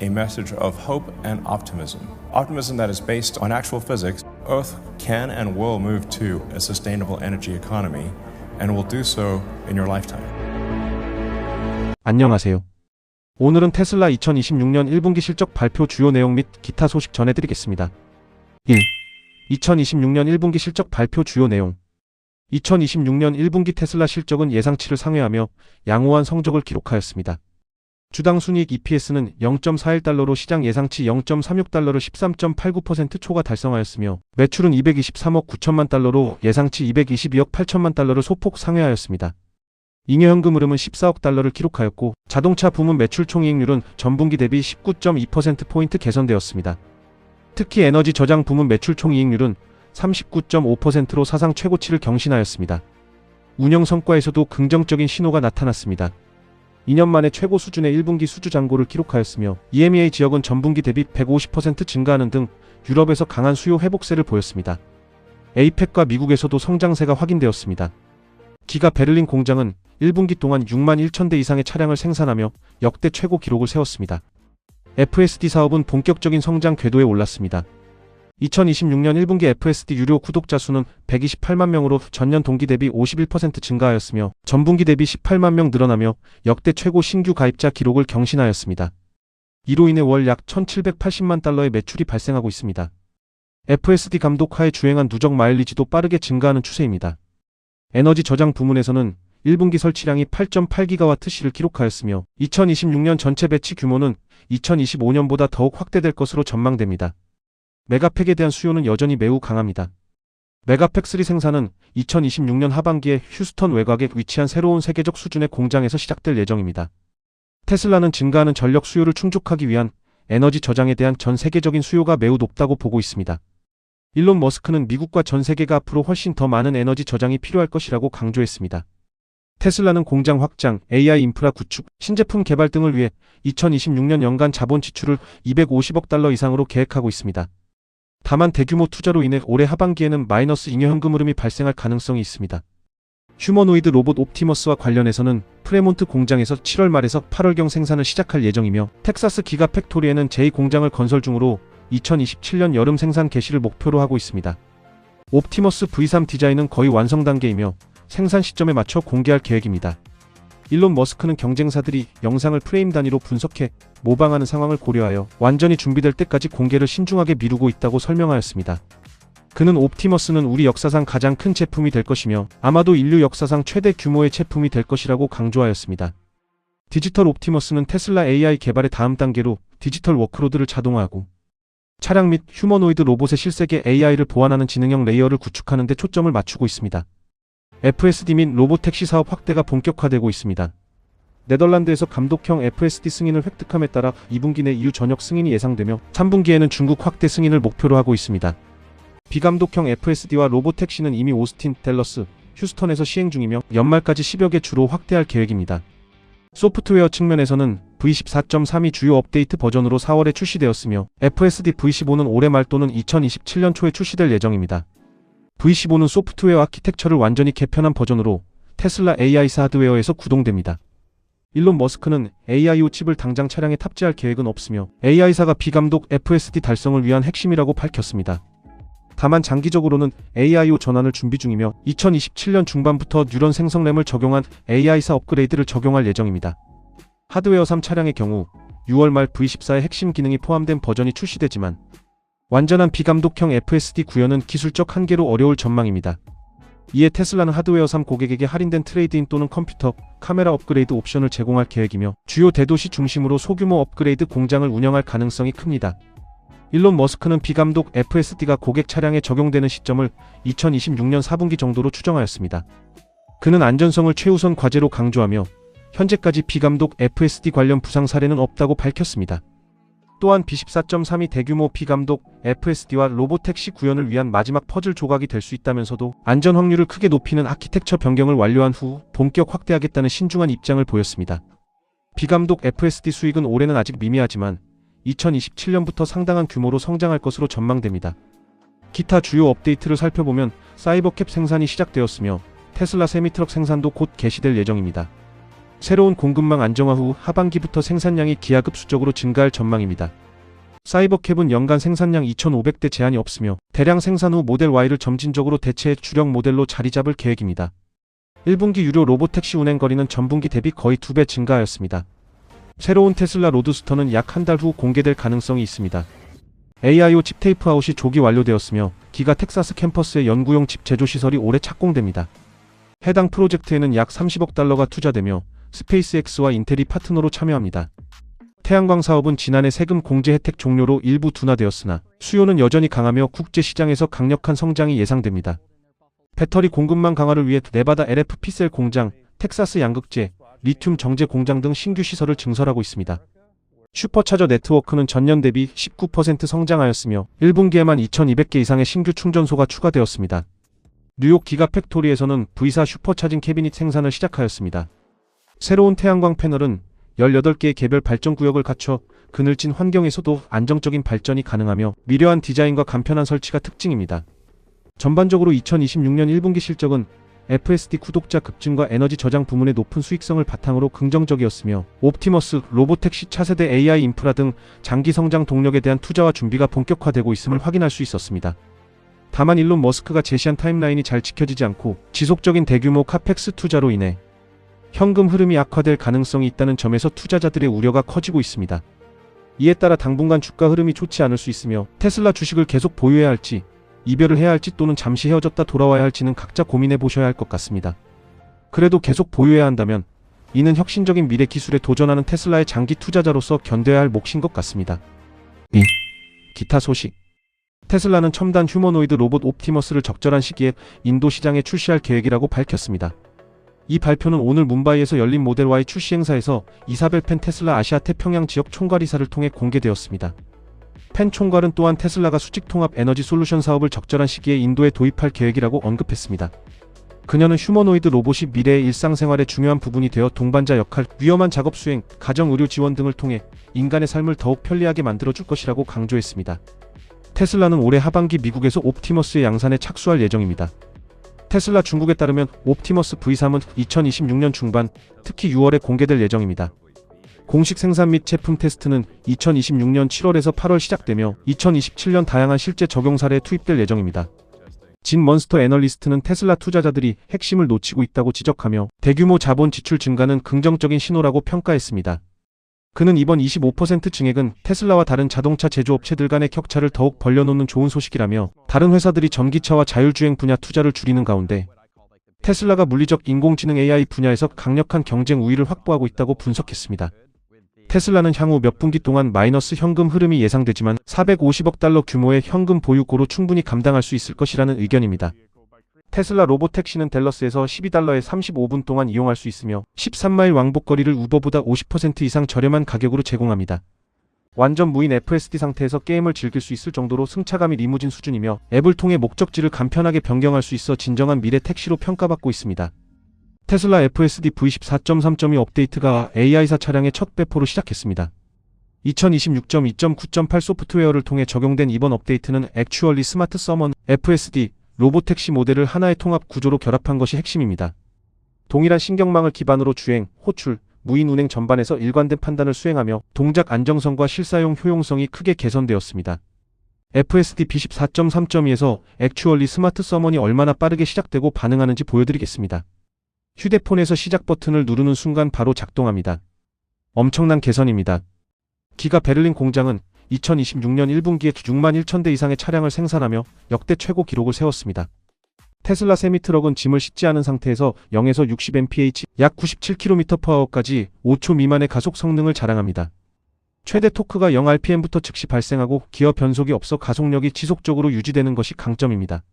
a message of hope and optimism. Optimism that is based on actual physics. Earth can and will move to a sustainable energy economy and will do so in your lifetime. 안녕하세요. 오늘은 테슬라 2026년 1분기 실적 발표 주요 내용 및 기타 소식 전해드리겠습니다. 1. 2026년 1분기 실적 발표 주요 내용. 2026년 1분기 테슬라 실적은 예상치를 상회하며 양호한 성적을 기록하였습니다. 주당 순이익 EPS는 0.41달러로 시장 예상치 0.36달러를 13.89% 초과 달성하였으며 매출은 223억 9천만 달러로 예상치 222억 8천만 달러를 소폭 상회하였습니다. 잉여현금 흐름은 14억 달러를 기록하였고 자동차 부문 매출 총이익률은 전분기 대비 19.2%포인트 개선되었습니다. 특히 에너지 저장 부문 매출 총이익률은 39.5%로 사상 최고치를 경신하였습니다. 운영 성과에서도 긍정적인 신호가 나타났습니다. 2년 만에 최고 수준의 1분기 수주 잔고를 기록하였으며 EMEA 지역은 전분기 대비 150% 증가하는 등 유럽에서 강한 수요 회복세를 보였습니다. APEC과 미국에서도 성장세가 확인되었습니다. 기가 베를린 공장은 1분기 동안 6만 1천 대 이상의 차량을 생산하며 역대 최고 기록을 세웠습니다. FSD 사업은 본격적인 성장 궤도에 올랐습니다. 2026년 1분기 FSD 유료 구독자 수는 128만 명으로 전년 동기 대비 51% 증가하였으며 전분기 대비 18만 명 늘어나며 역대 최고 신규 가입자 기록을 경신하였습니다. 이로 인해 월 약 1,780만 달러의 매출이 발생하고 있습니다. FSD 감독하에 주행한 누적 마일리지도 빠르게 증가하는 추세입니다. 에너지 저장 부문에서는 1분기 설치량이 8.8GWh를 기록하였으며 2026년 전체 배치 규모는 2025년보다 더욱 확대될 것으로 전망됩니다. 메가팩에 대한 수요는 여전히 매우 강합니다. 메가팩 3 생산은 2026년 하반기에 휴스턴 외곽에 위치한 새로운 세계적 수준의 공장에서 시작될 예정입니다. 테슬라는 증가하는 전력 수요를 충족하기 위한 에너지 저장에 대한 전 세계적인 수요가 매우 높다고 보고 있습니다. 일론 머스크는 미국과 전 세계가 앞으로 훨씬 더 많은 에너지 저장이 필요할 것이라고 강조했습니다. 테슬라는 공장 확장, AI 인프라 구축, 신제품 개발 등을 위해 2026년 연간 자본 지출을 250억 달러 이상으로 계획하고 있습니다. 다만 대규모 투자로 인해 올해 하반기에는 마이너스 잉여현금 흐름이 발생할 가능성이 있습니다. 휴머노이드 로봇 옵티머스와 관련해서는 프레몬트 공장에서 7월 말에서 8월경 생산을 시작할 예정이며 텍사스 기가팩토리에는 제2공장을 건설 중으로 2027년 여름 생산 개시를 목표로 하고 있습니다. 옵티머스 V3 디자인은 거의 완성 단계이며 생산 시점에 맞춰 공개할 계획입니다. 일론 머스크는 경쟁사들이 영상을 프레임 단위로 분석해 모방하는 상황을 고려하여 완전히 준비될 때까지 공개를 신중하게 미루고 있다고 설명하였습니다. 그는 옵티머스는 우리 역사상 가장 큰 제품이 될 것이며 아마도 인류 역사상 최대 규모의 제품이 될 것이라고 강조하였습니다. 디지털 옵티머스는 테슬라 AI 개발의 다음 단계로 디지털 워크로드를 자동화하고 차량 및 휴머노이드 로봇의 실세계 AI를 보완하는 지능형 레이어를 구축하는 데 초점을 맞추고 있습니다. FSD 및 로보택시 사업 확대가 본격화되고 있습니다. 네덜란드에서 감독형 FSD 승인을 획득함에 따라 2분기 내 EU 전역 승인이 예상되며 3분기에는 중국 확대 승인을 목표로 하고 있습니다. 비감독형 FSD와 로보택시는 이미 오스틴, 댈러스, 휴스턴에서 시행 중이며 연말까지 10여 개 주로 확대할 계획입니다. 소프트웨어 측면에서는 V14.3이 주요 업데이트 버전으로 4월에 출시되었으며 FSD V15는 올해 말 또는 2027년 초에 출시될 예정입니다. V15는 소프트웨어 아키텍처를 완전히 개편한 버전으로 테슬라 AI사 하드웨어에서 구동됩니다. 일론 머스크는 AIO 칩을 당장 차량에 탑재할 계획은 없으며 AI사가 비감독 FSD 달성을 위한 핵심이라고 밝혔습니다. 다만 장기적으로는 AIO 전환을 준비 중이며 2027년 중반부터 뉴런 생성램을 적용한 AI사 업그레이드를 적용할 예정입니다. 하드웨어 3 차량의 경우 6월 말 V14의 핵심 기능이 포함된 버전이 출시되지만 완전한 비감독형 FSD 구현은 기술적 한계로 어려울 전망입니다. 이에 테슬라는 하드웨어 3 고객에게 할인된 트레이드인 또는 컴퓨터, 카메라 업그레이드 옵션을 제공할 계획이며 주요 대도시 중심으로 소규모 업그레이드 공장을 운영할 가능성이 큽니다. 일론 머스크는 비감독 FSD가 고객 차량에 적용되는 시점을 2026년 4분기 정도로 추정하였습니다. 그는 안전성을 최우선 과제로 강조하며 현재까지 비감독 FSD 관련 부상 사례는 없다고 밝혔습니다. 또한 B14.3이 대규모 비감독 FSD와 로보택시 구현을 위한 마지막 퍼즐 조각이 될 수 있다면서도 안전 확률을 크게 높이는 아키텍처 변경을 완료한 후 본격 확대하겠다는 신중한 입장을 보였습니다. 비감독 FSD 수익은 올해는 아직 미미하지만 2027년부터 상당한 규모로 성장할 것으로 전망됩니다. 기타 주요 업데이트를 살펴보면 사이버캡 생산이 시작되었으며 테슬라 세미트럭 생산도 곧 개시될 예정입니다. 새로운 공급망 안정화 후 하반기부터 생산량이 기하급수적으로 증가할 전망입니다. 사이버캡은 연간 생산량 2,500대 제한이 없으며 대량 생산 후 모델 Y를 점진적으로 대체해 주력 모델로 자리 잡을 계획입니다. 1분기 유료 로보택시 운행 거리는 전분기 대비 거의 2배 증가하였습니다. 새로운 테슬라 로드스터는 약 한 달 후 공개될 가능성이 있습니다. AIO 칩 테이프아웃이 조기 완료되었으며 기가 텍사스 캠퍼스의 연구용 칩 제조 시설이 올해 착공됩니다. 해당 프로젝트에는 약 30억 달러가 투자되며 스페이스X와 인텔이 파트너로 참여합니다. 태양광 사업은 지난해 세금 공제 혜택 종료로 일부 둔화되었으나 수요는 여전히 강하며 국제 시장에서 강력한 성장이 예상됩니다. 배터리 공급망 강화를 위해 네바다 LFP 셀 공장, 텍사스 양극재, 리튬 정제 공장 등 신규 시설을 증설하고 있습니다. 슈퍼차저 네트워크는 전년 대비 19% 성장하였으며 1분기에만 2,200개 이상의 신규 충전소가 추가되었습니다. 뉴욕 기가팩토리에서는 V사 슈퍼차징 캐비닛 생산을 시작하였습니다. 새로운 태양광 패널은 18개의 개별 발전 구역을 갖춰 그늘진 환경에서도 안정적인 발전이 가능하며 미려한 디자인과 간편한 설치가 특징입니다. 전반적으로 2026년 1분기 실적은 FSD 구독자 급증과 에너지 저장 부문의 높은 수익성을 바탕으로 긍정적이었으며 옵티머스, 로보택시 차세대 AI 인프라 등 장기 성장 동력에 대한 투자와 준비가 본격화되고 있음을 확인할 수 있었습니다. 다만 일론 머스크가 제시한 타임라인이 잘 지켜지지 않고 지속적인 대규모 카펙스 투자로 인해 현금 흐름이 악화될 가능성이 있다는 점에서 투자자들의 우려가 커지고 있습니다. 이에 따라 당분간 주가 흐름이 좋지 않을 수 있으며 테슬라 주식을 계속 보유해야 할지, 이별을 해야 할지 또는 잠시 헤어졌다 돌아와야 할지는 각자 고민해 보셔야 할 것 같습니다. 그래도 계속 보유해야 한다면 이는 혁신적인 미래 기술에 도전하는 테슬라의 장기 투자자로서 견뎌야 할 몫인 것 같습니다. 기타 소식. 테슬라는 첨단 휴머노이드 로봇 옵티머스를 적절한 시기에 인도 시장에 출시할 계획이라고 밝혔습니다. 이 발표는 오늘 뭄바이에서 열린 모델 Y 출시 행사에서 이사벨 펜 테슬라 아시아 태평양 지역 총괄이사를 통해 공개되었습니다. 펜 총괄은 또한 테슬라가 수직 통합 에너지 솔루션 사업을 적절한 시기에 인도에 도입할 계획이라고 언급했습니다. 그녀는 휴머노이드 로봇이 미래의 일상생활의 중요한 부분이 되어 동반자 역할, 위험한 작업 수행, 가정 의료 지원 등을 통해 인간의 삶을 더욱 편리하게 만들어줄 것이라고 강조했습니다. 테슬라는 올해 하반기 미국에서 옵티머스의 양산에 착수할 예정입니다. 테슬라 중국에 따르면 옵티머스 V3은 2026년 중반, 특히 6월에 공개될 예정입니다. 공식 생산 및 제품 테스트는 2026년 7월에서 8월 시작되며 2027년 다양한 실제 적용 사례에 투입될 예정입니다. 진 먼스터 애널리스트는 테슬라 투자자들이 핵심을 놓치고 있다고 지적하며 대규모 자본 지출 증가는 긍정적인 신호라고 평가했습니다. 그는 이번 25% 증액은 테슬라와 다른 자동차 제조업체들 간의 격차를 더욱 벌려놓는 좋은 소식이라며 다른 회사들이 전기차와 자율주행 분야 투자를 줄이는 가운데 테슬라가 물리적 인공지능 AI 분야에서 강력한 경쟁 우위를 확보하고 있다고 분석했습니다. 테슬라는 향후 몇 분기 동안 마이너스 현금 흐름이 예상되지만 450억 달러 규모의 현금 보유고로 충분히 감당할 수 있을 것이라는 의견입니다. 테슬라 로보택시는 댈러스에서 12달러에 35분 동안 이용할 수 있으며 13마일 왕복거리를 우버보다 50% 이상 저렴한 가격으로 제공합니다. 완전 무인 FSD 상태에서 게임을 즐길 수 있을 정도로 승차감이 리무진 수준이며 앱을 통해 목적지를 간편하게 변경할 수 있어 진정한 미래 택시로 평가받고 있습니다. 테슬라 FSD V14.3.2 업데이트가 AI사 차량의 첫 배포로 시작했습니다. 2026.2.9.8 소프트웨어를 통해 적용된 이번 업데이트는 액추얼리 스마트 서먼 FSD 로보택시 모델을 하나의 통합 구조로 결합한 것이 핵심입니다. 동일한 신경망을 기반으로 주행, 호출, 무인 운행 전반에서 일관된 판단을 수행하며 동작 안정성과 실사용 효용성이 크게 개선되었습니다. FSD B14.3.2에서 액추얼리 스마트 서먼이 얼마나 빠르게 시작되고 반응하는지 보여드리겠습니다. 휴대폰에서 시작 버튼을 누르는 순간 바로 작동합니다. 엄청난 개선입니다. 기가 베를린 공장은 2026년 1분기에 6만 1천 대 이상의 차량을 생산하며 역대 최고 기록을 세웠습니다. 테슬라 세미트럭은 짐을 싣지 않은 상태에서 0에서 60mph 약 97km/h까지 5초 미만의 가속 성능을 자랑합니다. 최대 토크가 0rpm부터 즉시 발생하고 기어 변속이 없어 가속력이 지속적으로 유지되는 것이 강점입니다.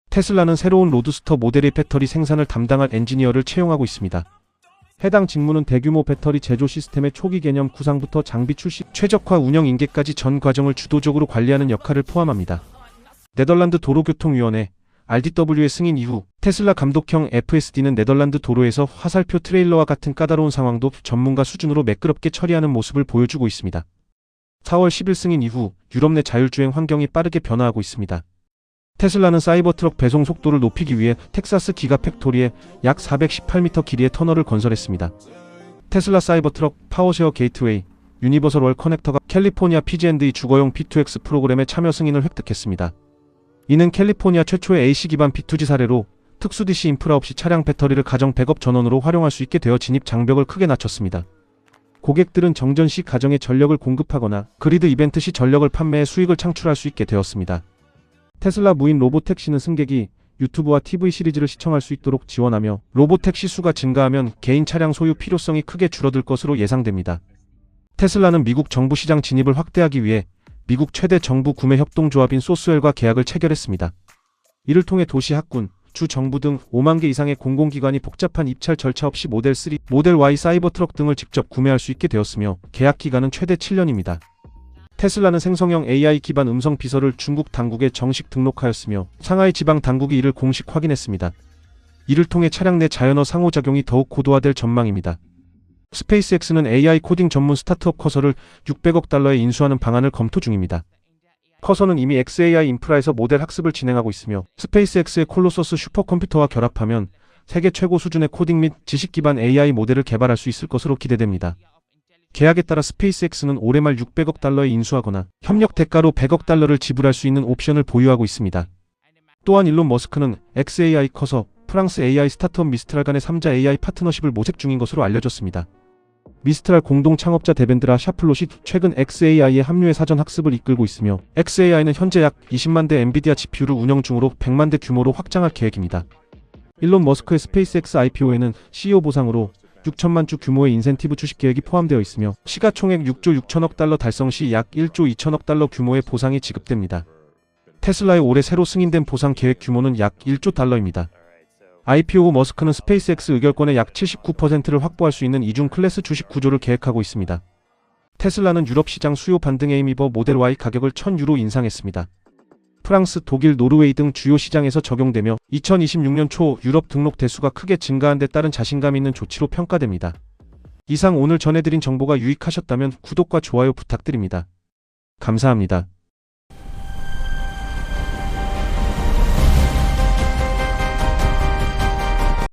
테슬라는 새로운 로드스터 모델의 배터리 생산을 담당할 엔지니어를 채용하고 있습니다. 해당 직무는 대규모 배터리 제조 시스템의 초기 개념 구상부터 장비 출시, 최적화 운영 인계까지 전 과정을 주도적으로 관리하는 역할을 포함합니다. 네덜란드 도로교통위원회 RDW의 승인 이후 테슬라 감독형 FSD는 네덜란드 도로에서 화살표 트레일러와 같은 까다로운 상황도 전문가 수준으로 매끄럽게 처리하는 모습을 보여주고 있습니다. 4월 10일 승인 이후 유럽 내 자율주행 환경이 빠르게 변화하고 있습니다. 테슬라는 사이버트럭 배송 속도를 높이기 위해 텍사스 기가팩토리에 약 418m 길이의 터널을 건설했습니다. 테슬라 사이버트럭, 파워쉐어 게이트웨이, 유니버설 월 커넥터가 캘리포니아 PG&E 주거용 P2X 프로그램에 참여 승인을 획득했습니다. 이는 캘리포니아 최초의 AC 기반 B2G 사례로 특수 DC 인프라 없이 차량 배터리를 가정 백업 전원으로 활용할 수 있게 되어 진입 장벽을 크게 낮췄습니다. 고객들은 정전 시 가정에 전력을 공급하거나 그리드 이벤트 시 전력을 판매해 수익을 창출할 수 있게 되었습니다. 테슬라 무인 로보택시는 승객이 유튜브와 TV 시리즈를 시청할 수 있도록 지원하며 로보택시 수가 증가하면 개인 차량 소유 필요성이 크게 줄어들 것으로 예상됩니다. 테슬라는 미국 정부 시장 진입을 확대하기 위해 미국 최대 정부 구매 협동조합인 소스웰과 계약을 체결했습니다. 이를 통해 도시 학군, 주 정부 등 5만 개 이상의 공공기관이 복잡한 입찰 절차 없이 모델 3, 모델 Y 사이버트럭 등을 직접 구매할 수 있게 되었으며 계약 기간은 최대 7년입니다. 테슬라는 생성형 AI 기반 음성 비서를 중국 당국에 정식 등록하였으며 상하이 지방 당국이 이를 공식 확인했습니다. 이를 통해 차량 내 자연어 상호작용이 더욱 고도화될 전망입니다. 스페이스X는 AI 코딩 전문 스타트업 커서를 600억 달러에 인수하는 방안을 검토 중입니다. 커서는 이미 xAI 인프라에서 모델 학습을 진행하고 있으며 스페이스X의 콜로서스 슈퍼컴퓨터와 결합하면 세계 최고 수준의 코딩 및 지식 기반 AI 모델을 개발할 수 있을 것으로 기대됩니다. 계약에 따라 스페이스X는 올해 말 600억 달러에 인수하거나 협력 대가로 100억 달러를 지불할 수 있는 옵션을 보유하고 있습니다. 또한 일론 머스크는 xAI 커서, 프랑스 AI 스타트업 미스트랄 간의 3자 AI 파트너십을 모색 중인 것으로 알려졌습니다. 미스트랄 공동 창업자 데벤드라 샤플롯이 최근 xAI의 합류에 사전 학습을 이끌고 있으며 xAI는 현재 약 20만 대 엔비디아 GPU를 운영 중으로 100만 대 규모로 확장할 계획입니다. 일론 머스크의 스페이스X IPO에는 CEO 보상으로 6천만 주 규모의 인센티브 주식 계획이 포함되어 있으며 시가총액 6조 6천억 달러 달성 시 약 1조 2천억 달러 규모의 보상이 지급됩니다. 테슬라의 올해 새로 승인된 보상 계획 규모는 약 1조 달러입니다. IPO 후 머스크는 스페이스X 의결권의 약 79%를 확보할 수 있는 이중 클래스 주식 구조를 계획하고 있습니다. 테슬라는 유럽 시장 수요 반등에 힘입어 모델 Y 가격을 1,000유로 인상했습니다. 프랑스, 독일, 노르웨이 등 주요 시장에서 적용되며 2026년 초 유럽 등록 대수가 크게 증가한 데 따른 자신감 있는 조치로 평가됩니다. 이상 오늘 전해드린 정보가 유익하셨다면 구독과 좋아요 부탁드립니다. 감사합니다.